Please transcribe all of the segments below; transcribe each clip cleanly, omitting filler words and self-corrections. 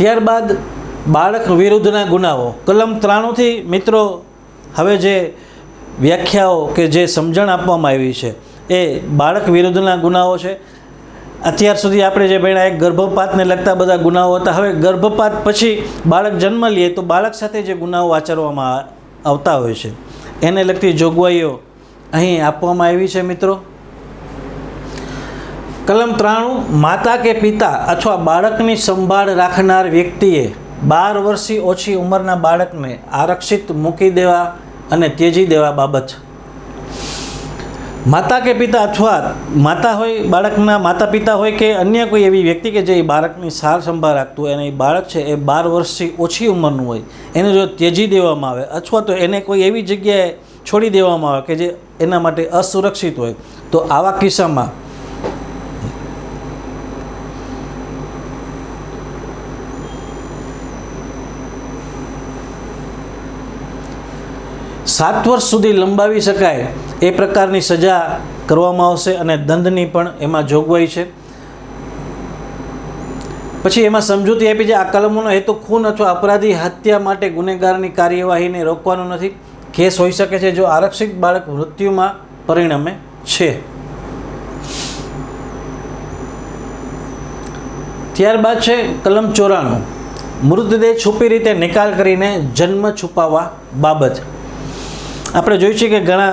ત્યારબાદ બાળક વિરુદ્ધના ગુનાઓ કલમ 93થી મિત્રો હવે જે વ્યાખ્યાઓ કે જે સમજણ આપવામાં આવી છે એ બાળક વિરુદ્ધના ગુનાઓ છે. અત્યાર સુધી આપણે જે ભણ્યા એક ગર્ભપાતને લગતા બધા ગુનાઓ હતા. હવે ગર્ભપાત પછી બાળક જન્મ લે તો બાળક સાથે જે ગુનાઓ આચરવામાં આવતા હોય છે એને લગતી જોગવાઈઓ અહીં આપવામાં આવી છે મિત્રો. કલમ 93 માતા કે પિતા અથવા બાળકની સંભાળ રાખનાર વ્યક્તિએ 12 વર્ષથી ઓછી ઉંમરના બાળકને આરક્ષિત મૂકી દેવા અને ત્યજી દેવા બાબત. માતા કે પિતા અથવા માતા હોય બાળકના માતા પિતા હોય કે અન્ય કોઈ એવી વ્યક્તિ કે જે બાળકની સાર સંભાળ રાખતું હોય અને એ બાળક છે એ 12 વર્ષથી ઓછી ઉંમરનું હોય એને જો ત્યજી દેવામાં આવે અથવા તો એને કોઈ એવી જગ્યાએ છોડી દેવામાં આવે કે જે એના માટે અસુરક્ષિત હોય તો આવા કિસ્સામાં 7 વર્ષ સુધી લંબાવી શકાય એ પ્રકારની સજા કરવામાં આવશે અને દંડની પણ એમાં જોગવાઈ છે. પછી એમાં સમજૂતી આપી છે આ કલમોનો હેતુ ખૂન અથવા અપરાધી હત્યા માટે ગુનેગારની કાર્યવાહીને રોકવાનો નથી. કેસ હોઈ શકે છે જો આરક્ષિત બાળક મૃત્યુમાં પરિણમે છે. ત્યારબાદ છે કલમ 94 મૃતદેહ છુપી રીતે નિકાલ કરીને જન્મ છુપાવવા બાબત. આપણે જોયું છે કે ઘણા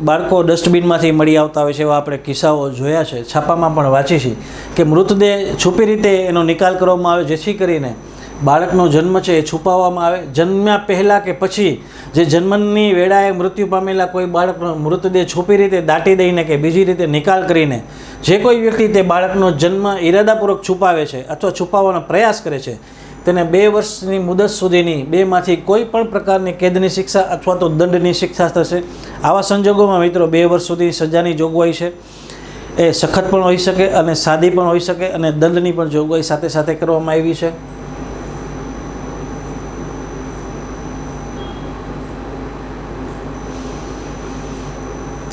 બાળકો ડસ્ટબિનમાંથી મળી આવતા હોય છે એવા આપણે કિસ્સાઓ જોયા છે, છાપામાં પણ વાંચી છે કે મૃતદેહ છુપી રીતે એનો નિકાલ કરવામાં આવે જેથી કરીને બાળકનો જન્મ છે એ છુપાવવામાં આવે. જન્મ્યા પહેલાં કે પછી જે જન્મની વેળાએ મૃત્યુ પામેલા કોઈ બાળકનો મૃતદેહ છુપી રીતે દાટી દઈને કે બીજી રીતે નિકાલ કરીને જે કોઈ વ્યક્તિ તે બાળકનો જન્મ ઇરાદાપૂર્વક છુપાવે છે અથવા છુપાવવાનો પ્રયાસ કરે છે તેને 2 વર્ષની મુદત સુધીની 2માંથી કોઈ પણ પ્રકારની કેદની શિક્ષા અથવા તો દંડની શિક્ષા થશે. આવા સંજોગોમાં મિત્રો 2 વર્ષ સુધી સજાની જોગવાઈ છે એ સખત પણ હોઈ શકે અને સાદી પણ હોઈ શકે અને દંડની પણ જોગવાઈ સાથે સાથે કરવામાં આવી છે.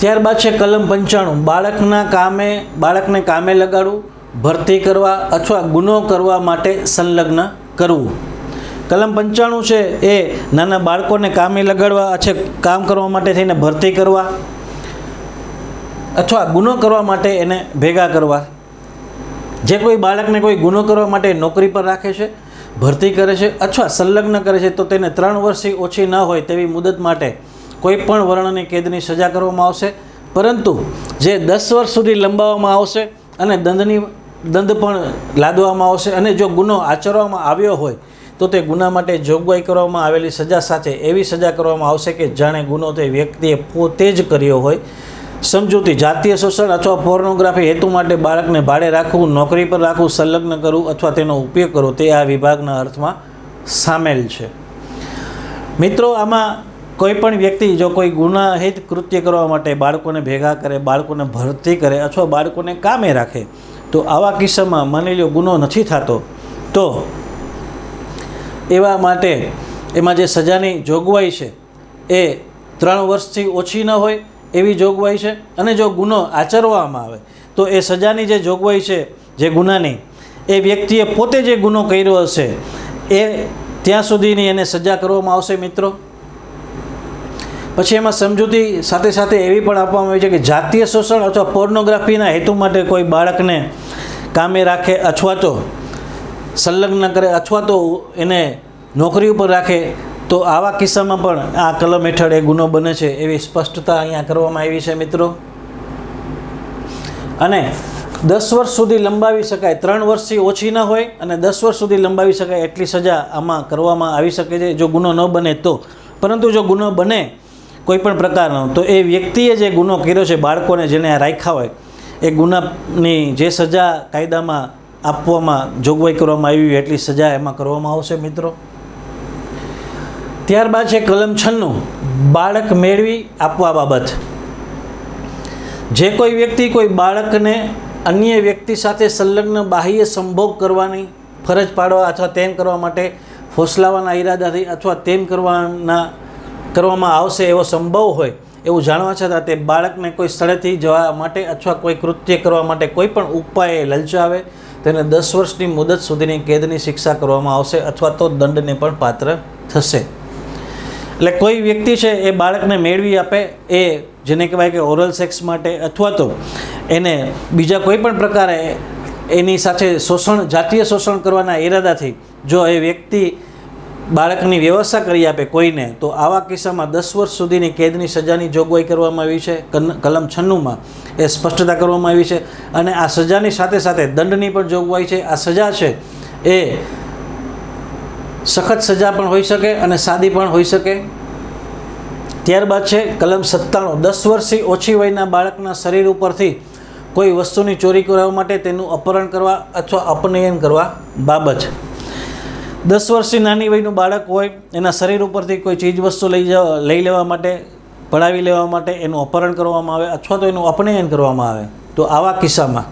ત્યારબાદ છે કલમ 95 બાળકને કામે લગાડવું, ભરતી કરવા અથવા ગુનો કરવા માટે સંલગ્ન કરવું. કલમ 95 છે એ નાના બાળકોને કામે લગાડવા છે, કામ કરવા માટે થઈને ભરતી કરવા અથવા ગુનો કરવા માટે એને ભેગા કરવા. જે કોઈ બાળકને કોઈ ગુનો કરવા માટે નોકરી પર રાખે છે, ભરતી કરે છે અથવા સંલગ્ન કરે છે તો તેને 3 વર્ષથી ઓછી ન હોય તેવી મુદત માટે કોઈ પણ વર્ણની કેદની સજા કરવામાં આવશે. પરંતુ જે 10 વર્ષ સુધી લંબાવવામાં આવશે અને દંડ પણ લાદવામાં આવશે અને જો ગુનો આચરવામાં આવ્યો હોય તો તે ગુના માટે જોગવાઈ કરવામાં આવેલી સજા સાથે એવી સજા કરવામાં આવશે કે જાણે ગુનો તે વ્યક્તિએ પોતે જ કર્યો હોય. સમજૂતી જાતીય શોષણ અથવા પોર્નોગ્રાફી હેતુ માટે બાળકને ભાડે રાખવું, નોકરી પર રાખવું, સંલગ્ન કરવું અથવા તેનો ઉપયોગ કરવો તે આ વિભાગના અર્થમાં સામેલ છે. મિત્રો આમાં કોઈ પણ વ્યક્તિ જો કોઈ ગુનાહિત કૃત્ય કરવા માટે બાળકોને ભેગા કરે, બાળકોને ભરતી કરે અથવા બાળકોને કામે રાખે તો આવા કિસ્સામાં માની લો ગુનો નથી થતો તો એવા માટે એમાં જે સજાની જોગવાઈ છે એ 3 વર્ષથી ઓછી ન હોય એવી જોગવાઈ છે. અને જો ગુનો આચરવામાં આવે તો એ સજાની જે જોગવાઈ છે જે ગુનાની એ વ્યક્તિએ પોતે જે ગુનો કર્યો હશે એ ત્યાં સુધીની એને સજા કરવામાં આવશે મિત્રો. પછી એમાં સમજૂતી સાથે સાથે એવી પણ આપવામાં આવી છે કે જાતીય શોષણ અથવા પોર્નોગ્રાફીના હેતુ માટે કોઈ બાળકને કામે રાખે અથવા તો સંલગ્ન કરે અથવા તો એને નોકરી ઉપર રાખે તો આવા કિસ્સામાં પણ આ કલમ હેઠળ એ ગુનો બને છે એવી સ્પષ્ટતા અહીંયા કરવામાં આવી છે મિત્રો. અને 10 વર્ષ સુધી લંબાવી શકાય, 3 વર્ષથી ઓછી ન હોય અને 10 વર્ષ સુધી લંબાવી શકાય એટલી સજા આમાં કરવામાં આવી શકે છે જો ગુનો ન બને તો. પરંતુ જો ગુનો બને કોઈ પણ પ્રકારનો તો એ વ્યક્તિએ જે ગુનો કર્યો છે બાળકોને જેને રાખ્યા હોય એ ગુનાની જે સજા કાયદામાં આપવામાં જોગવાઈ કરવામાં આવી હોય એટલી સજા એમાં કરવામાં આવશે મિત્રો. ત્યારબાદ છે કલમ 96 બાળક મેળવી આપવા બાબત. જે કોઈ વ્યક્તિ કોઈ બાળકને અન્ય વ્યક્તિ સાથે સંલગ્ન બાહ્ય સંભોગ કરવાની ફરજ પાડવા અથવા તેમ કરવા માટે ફોસલાવાના ઈરાદાથી અથવા તેમ કરવામાં આવશે એવો સંભવ હોય એવું જાણવા છતાં તે બાળકને કોઈ સ્થળેથી જવા માટે અથવા કોઈ કૃત્ય કરવા માટે કોઈ પણ ઉપાયે લલચાવે, તેને 10 વર્ષની મુદત સુધીની કેદની શિક્ષા કરવામાં આવશે અથવા તો દંડને પણ પાત્ર થશે. એટલે કોઈ વ્યક્તિ છે એ બાળકને મેળવી આપે, એ જેને કહેવાય કે ઓરલ સેક્સ માટે અથવા તો એને બીજા કોઈ પણ પ્રકારે એની સાથે જાતીય શોષણ કરવાના ઈરાદાથી જો એ વ્યક્તિ બાળકની વ્યવસ્થા કરી આપે કોઈને, તો આવા કિસ્સામાં 10 વર્ષ સુધીની કેદની સજાની જોગવાઈ કરવામાં આવી છે. કલમ 96માં એ સ્પષ્ટતા કરવામાં આવી છે. અને આ સજાની સાથે સાથે દંડની પણ જોગવાઈ છે. આ સજા છે એ સખત સજા પણ હોઈ શકે અને સાદી પણ હોઈ શકે. ત્યારબાદ છે કલમ 97, 10 વર્ષથી ઓછી વયના બાળકના શરીર ઉપરથી કોઈ વસ્તુની ચોરી કરવા માટે તેનું અપહરણ કરવા અથવા અપનયન કરવા બાબત. 10 વર્ષથી નાની વયનું બાળક હોય, એના શરીર ઉપરથી કોઈ ચીજ વસ્તુ લઈ લેવા માટે, પડાવી લેવા માટે એનું અપહરણ કરવામાં આવે અથવા તો એનું અપનયન કરવામાં આવે, તો આવા કિસ્સામાં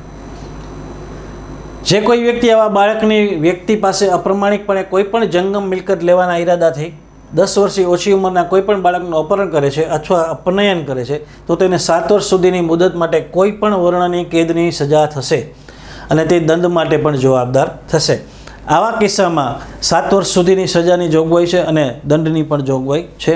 જે કોઈ વ્યક્તિ આવા બાળકની વ્યક્તિ પાસે અપ્રમાણિકપણે કોઈ પણ જંગમ મિલકત લેવાના ઈરાદાથી 10 વર્ષથી ઓછી ઉંમરના કોઈ પણ બાળકનું અપહરણ કરે છે અથવા અપનયન કરે છે, તો તેને 7 વર્ષ સુધીની મુદત માટે કોઈ પણ વર્ણની કેદની સજા થશે અને તે દંડ માટે પણ જવાબદાર થશે. આવા કિસ્સામાં 7 વર્ષ સુધીની સજાની જોગવાઈ છે અને દંડની પણ જોગવાઈ છે.